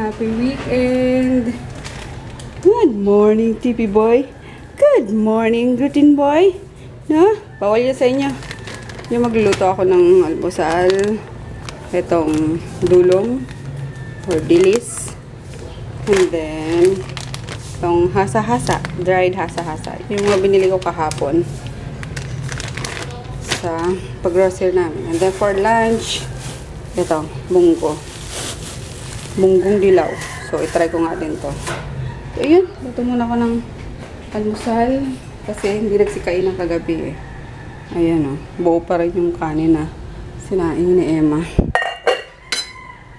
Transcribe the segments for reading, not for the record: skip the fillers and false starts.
Happy weekend! Good morning, Tipi Boy! Good morning, Gluten Boy! No? Bawal yan sa inyo. Yung magluluto ako ng almusal. Itong dulong or dilis. And then, itong hasa-hasa. Dried hasa-hasa. Yung mga binili ko kahapon sa pag-grocery namin. And then for lunch, ito, munggo. Munggong dilaw. So, itry ko nga din to. So, yun. Luto muna ako ng almusal. Kasi hindi nagsikain ng kagabi eh. Ayan o. Buo pa rin yung kanin na sinaing ni Emma.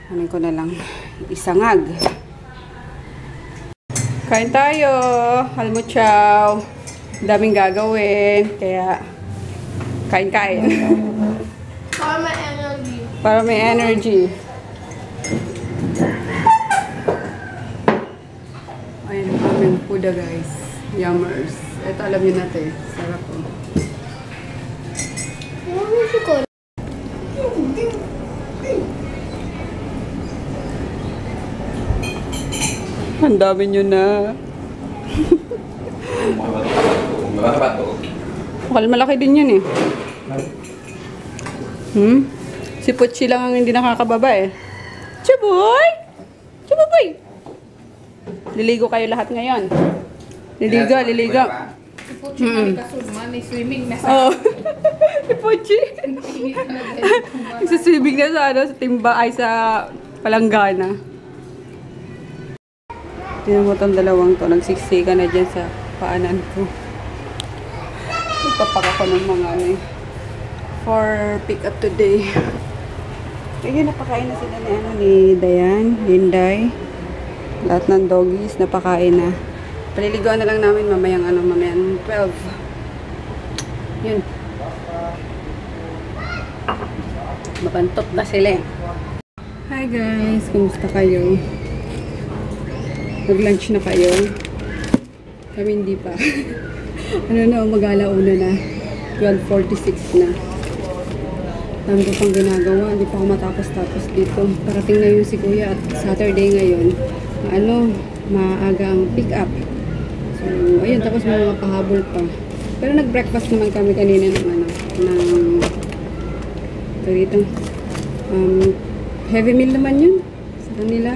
Kanin ko na lang isangag. Kain tayo. Almuchaw. Daming gagawin. Kaya, kain-kain. Para may energy. Para may energy. Ayan ang aming puda guys. Yummers. Ito alam nyo natin. Sarap po. Ang dami nyo na. Bakal malaki din yun eh. Si Puchi lang ang hindi nakakababa eh. Chuboy! Chuboy! Liligo kayo lahat ngayon. Liligo, liligo. Si Puchi kasulma, may swimming na sa... Oo. Si Puchi. Nagsiswimming na sa, sa timba ay sa palanggana. Tingnan mo itong dalawang to. Nagsiksika na dyan sa paanan ko. Ipapak ako ng mga for pick up today. Ayun, napakain na sila ni Dayan, Linday. Lahat ng doggies, napakain na. Paliliguan na lang namin mamayang mamayang 12. Yun. Mabantot na sila. Hi guys, kumusta kayo? Nag-lunch na kayo? Kami hindi pa. Mag-alauna na. 12:46 na. Dami ko pang ginagawa. Hindi pa ako matapos-tapos dito. Parating na yung si Kuya at Saturday ngayon. Maaga ang pick up. So, ayun. Tapos may mga pahabol pa. Pero nag-breakfast naman kami kanina ng heavy meal naman yun sa kanila.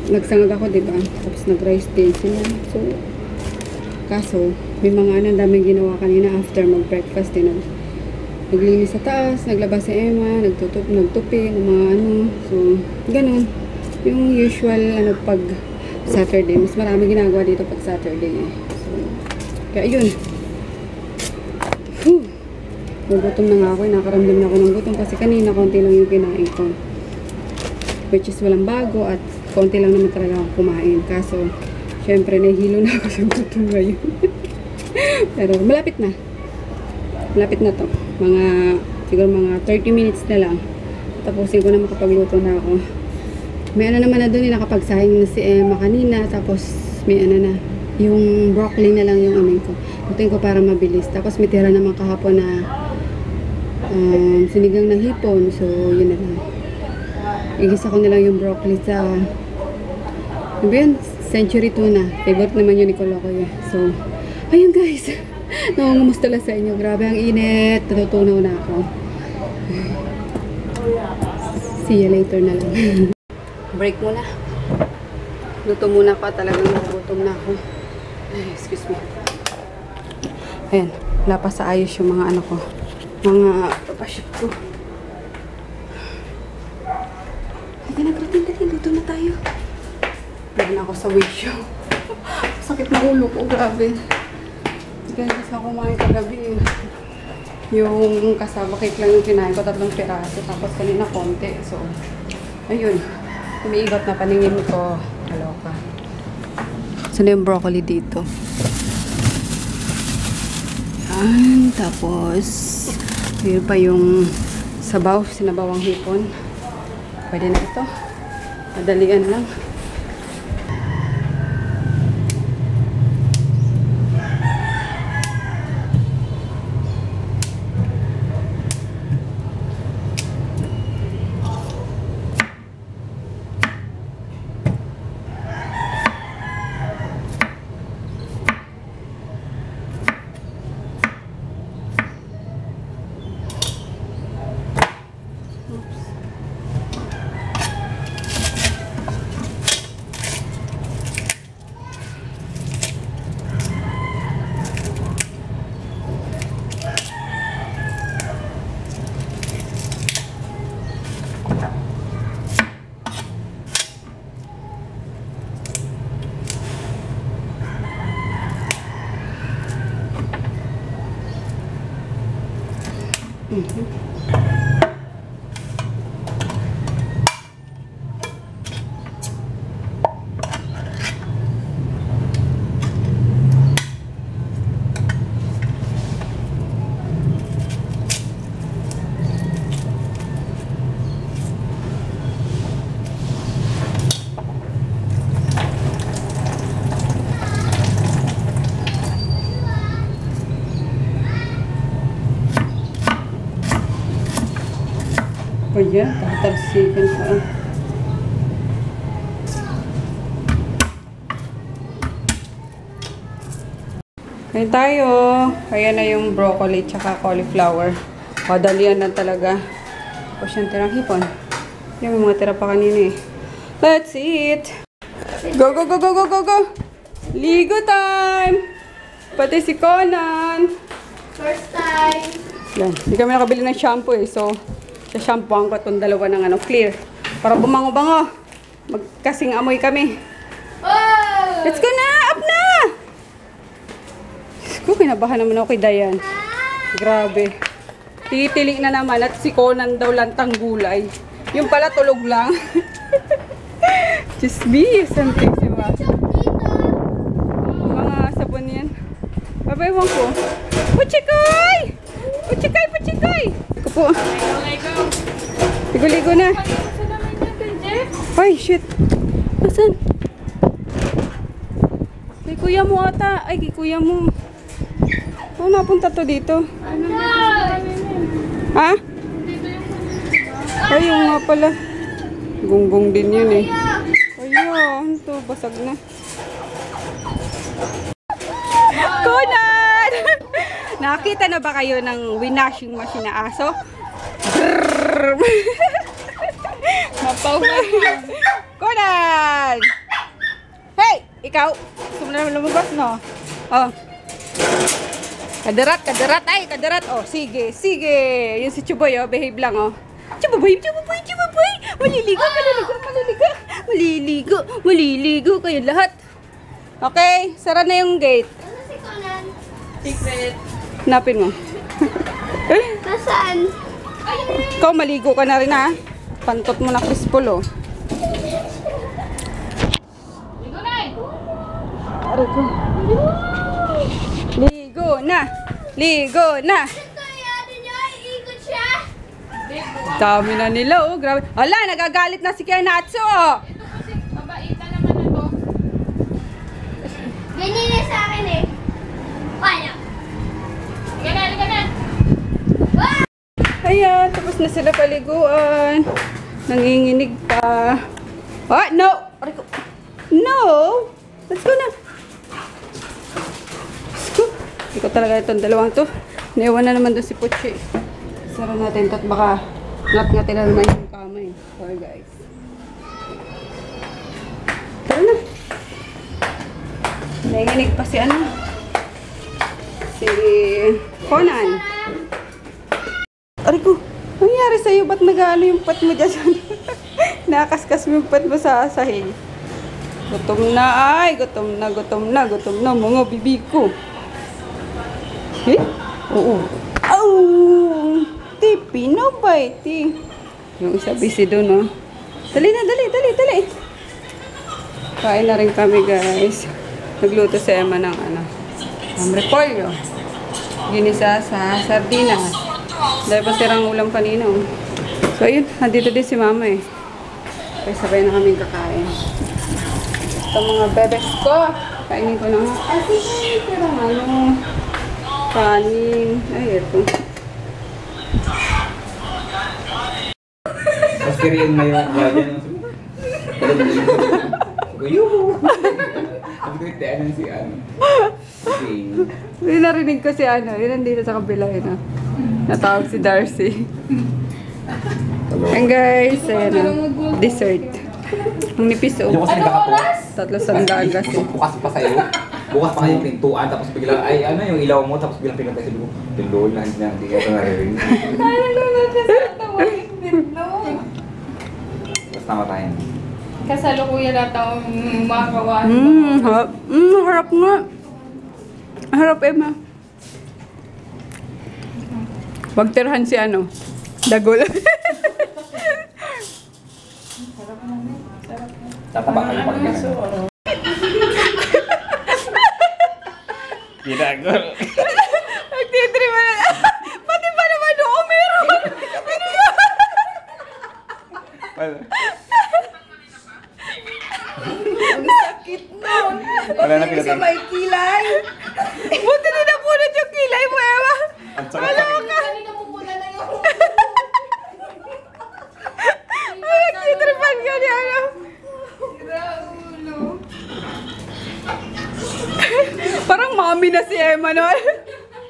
Nagsangag ako, diba? Tapos nag-rice din sila. So, kaso, may mga daming ginawa kanina after mag-breakfast din. Naglinis sa taas, naglabas si Emma, nagtupi, ng mga So, ganun. Yung usual, pag Saturday. Mas marami ginagawa dito pag Saturday. So, kaya yun. Nagutom na nga ako. Nakaramdam na ako ng gutom kasi kanina konti lang yung kinain ko. Which is walang bago at konti lang naman talaga ako kumain. Kaso, syempre, nahihilo na ako sa gutom ngayon. Pero, malapit na. Malapit na to. Siguro mga 30 minutes na lang. Tapusin ko na makapagluto na ako. May naman na doon, nakapagsahing na si Emma kanina. Tapos, may na. Yung broccoli na lang yung amin ko. Lutuin ko para mabilis. Tapos, may tira naman kahapon na sinigang na hipon. So, yun na lang. Igisa ko na lang yung broccoli sa century tuna. Favorite naman yun ni Kolokoy. So, ayun guys. Nakangumusta lang sa inyo. Grabe ang init. Natutunaw na ako. See you later na lang. Break muna. Luto muna pa. Talagang nagutom na ako. Ay, excuse me. Ayan. Wala pa sa ayos yung mga ko. Mga papaship ko. Halika na, dati. Luto na tayo. Wala ako sa wish show. Sakit na ulo ko. Grabe. Kasi ako kumain kagabi. Yung kasama cake lang yung kinain ko. 3 piraso. Tapos kanina konti. So, ayun. Umiigot na paningin ko. Kaloka. Saan yung broccoli dito? Yan. Tapos, yun pa yung sabaw. Sinabawang hipon. Pwede na ito. Madalian lang. O yan, tatalsikan pa. Kain tayo. Ayan na yung broccoli tsaka cauliflower. Padalian lang talaga. Tapos yung tirang hipon. Yung mga tira pa kanina eh. Let's eat! Go, go, go, go, go, go, go! Ligo time! Pati si Conan. First time. Yan. Hindi kami nakabili ng shampoo eh. So, shampooan ko itong dalawa ng clear. Para bumango-bango. Magkasing amoy kami. Oh! Let's go na! Up na! Diyos ko, kinabahan naman ako kay Dayan. Grabe. Titili na naman at si Conan daw lantang gulay. Yung pala tulog lang. Just be something si Ma. Mga sabon yan. Babaywan ko. Puchikoy! Puchikoy! Puchikoy! Iko po. Ligo-ligo na. Ay, shit. Asan? Kay kuya mo ata. Ay, kay kuya mo. Oo, napunta to dito. Ha? Ay, yung nga pala. Gunggong din yun eh. Ayun, to basag na. Conan! Nakita na ba kayo ng winashing machine na aso? Brrrr! Mapaw na. Conan! Hey! Ikaw! Gusto mo na lumabas, no? Oh. Kadarat, kadarat. Ay, kadarat. Oh, sige, sige. Yung si Chuboy, oh. Behave lang, oh. Chuboy, Chuboy, Chuboy. Maliligo, maliligo, maliligo. Maliligo, maliligo kayo lahat. Okay, sara na yung gate. Ano si Conan? Secret. Hanapin mo. Nasaan? Ikaw, maligo ka na rin, ha? Pantot mo na krispol, oh. Ligo na! Aray ko. Ligo na! Ligo na! Kaya niyo, iikot siya! Dami na nila, oh. Grabe. Hala, nagagalit na si Kenatsu, oh. Ito kasi, mabaitan naman ako. Ganyan na sa akin eh. Wala. Liga na, liga na! Ayan, tapos na sila paliguan. Nanginginig pa. Oh, no! Aray ko. No! Let's go na. Let's go. Hindi ko talaga itong dalawang to. Naiwan na naman doon si Puchi. Sara natin ito at baka ngat-ngatin na naman yung kama eh. Sorry guys. Tara na. Nanginginig pa si ano? Si Conan. Aray ko, ano nangyari sa'yo? Ba't nag-ano yung pat mo dyan? Nakaskas mo yung pat mo sa sahig. Gutom na ay, gutom na, gutom na, gutom na mga bibig ko. Eh? Oo. Oh! Ti, pinabay, ti. Yung isa busy doon, oh. Dali na, dali, dali, dali. Kain na rin kami, guys. Nagluto si Emma ng ano, repolyo. Ginisa sa sardinas. Dahil pa sirang ulam kanina, oh. So, ayun. Nandito din si Mama, eh. Kaya sabay na kaming kakain. Ito mga bebes ko. Kainin ko na nga. Kasi sirang ano, kanin. Ay, ito. Mas kiriin mo yung bayan. Guyo! Ang grite, ano si ano? May narinig ko si ano. Yun nandito sa kabila, yun, ah. Natawag si Darcy. And guys, ayan na. Dessert. Ang nipis, oh. Yung kasi nagkakatuwa. Tatlo sandagas, eh. Bukas pa sa'yo. Bukas pa kayong pintuan, tapos biglang, ay ano yung ilaw mo, tapos biglang pinatay sa lugo. Yung lol na hindi ka ito naririnig. Tapos namatayan. Kasalukuyan na taong makakawan. Harap. Harap nga. Harap, Emma. Wag tirahan si ano. Dagol. Tataba kayo pag gano'n. Ginagol. Nagtitrima na. Pati pa naman noong meron. Sakit nun. Wala na pinatay. May kilay. Buti na napunod yung kilay mo, Emma. Ang sakit. Kanina mo muna na yun. Ay, nagtitripan ka niya, ano. Raulo. Parang mami na si Emma, no?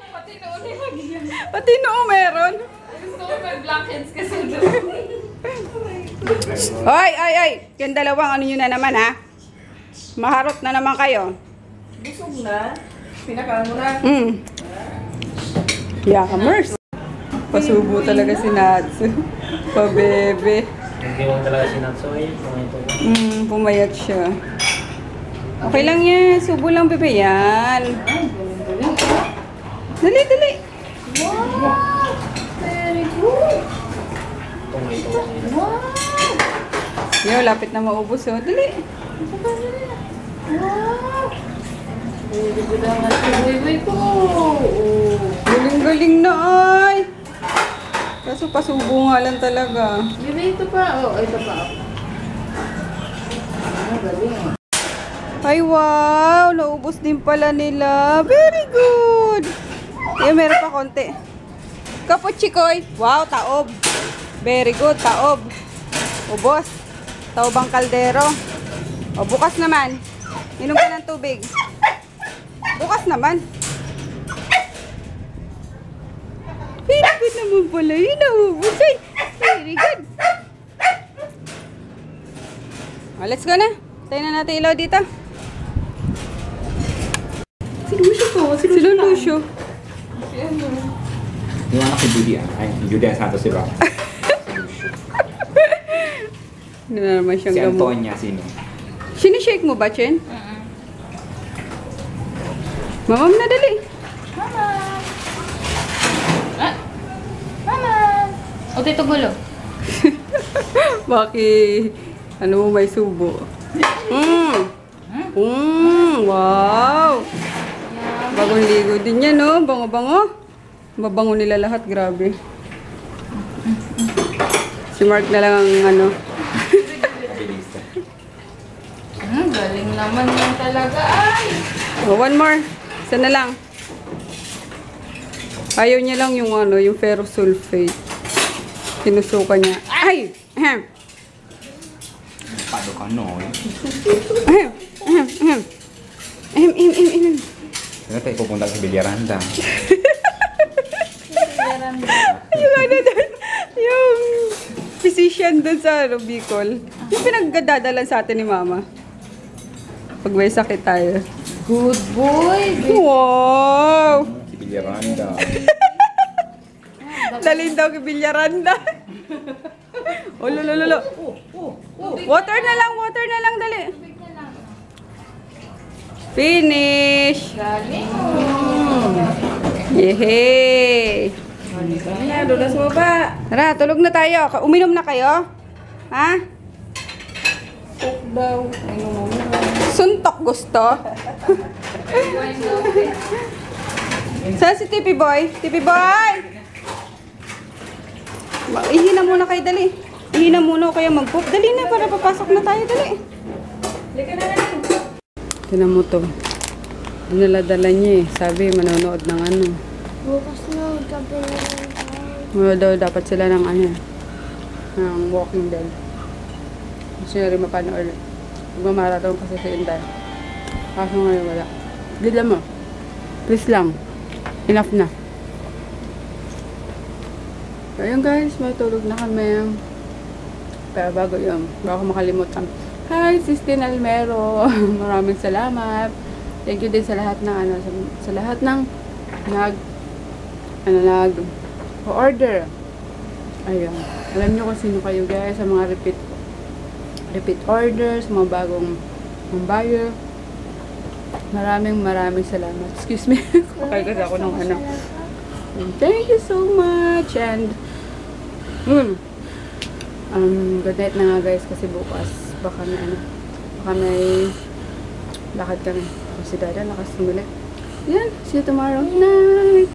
Pati noon yung magiyan. Pati noong meron. Gusto ko may blackheads kasi doon. Ay! Yung dalawang ano nyo na naman, ha? Maharot na naman kayo. Busog na. Pinakaan mo na. Yakamers. Pasubo talaga si Natsu. Pabebe. Hindi mo talaga si Natsoy. Pumayat siya. Okay lang yan. Subo lang, bebe. Yan. Dali. Wow! Very good! Wow! Yo, lapit na maubos, oh. Dali. Wow! Very good ang ating baby ko. Oh. Galing na, ay. Kaso pasubo nga lang talaga. Baby, ito pa. Oh, ito pa. Galing. Ay, wow! Naubos din pala nila. Very good! Meron pa konti. Kapuchikoy. Wow, taob. Very good, taob. Ubos. Taob ang kaldero. O, bukas naman. Inom ka ng tubig. Bukas naman. Very good naman pala. Yun, naubos. Ay, very good. O, let's go na. Tayo na natin ilaw dito. Si Lucio po. Sino Lucio? Yung anak si Judy, ay, Judy Santos, diba? Hindi na naman Si siyang gamot. Antonia, sino? Sinishake mo ba, Chen? Mamam na dali. Mama! Ah! Mama! O, Tito Gulo. Bakit? Ano mo may subo? Wow! Bagong ligo din yan, no? Bango-bango. Mabango nila lahat, grabe. Si Mark na lang ang ano. Abilista. Galing naman yan talaga. Ay! Oh, one more. Isa na lang. Ayaw niya lang yung ano, yung ferrous sulfate. Sinusuka niya. Ay! Ahem. Paano ka, no? Ahem. Ahem. Ahem. Ahem. Ahem. Ahem. Ahem. Ano tayo pupunta sa Bilyaranda? Yung ano doon, yung physician doon sa ano, Bicol. Yung pinagdadalan sa atin ni Mama. Pag may sakit tayo. Good boy! Wow! Si Bilyaranda. Dalhin daw kay Bilyaranda. Oh, lolo. Water na lang, dali. Finish! Galing! Yehey! Kaya, dulas mo ba? Tara, tulog na tayo. Uminom na kayo? Ha? Cook daw. Ano mo? Suntok gusto? Saan si Tipi Boy? Tipi Boy! Ihina muna kayo, dali. Ihina muna o kaya mag-poop. Dali na, para papasok na tayo, dali. Tinan mo to. Dinaladala niya eh. Sabi, manonood ng ano. Bukas na, gabi na Mga daw dapat sila ng ano, ng Walking Dead. Gusto nyo rin mapanood. Magmamarathon kasi sa Inday. Kaso ngayon wala. Dila mo. Please lang. Enough na. So yun guys, matulog na kami. Pero bago yun, bago makalimutan. Hi, Sistine Almero. Maraming salamat. Thank you din sa lahat ng ano, sa lahat ng order. Ayun. Alam nyo kung sino kayo guys, sa mga repeat repeat orders, mga bagong buyer. Maraming salamat. Excuse me. Kaya kasi ako ng ano. Thank you so much. And good night na nga guys kasi bukas baka may lakad kami. Kasi dada lakas sumili. Yan. See you tomorrow night.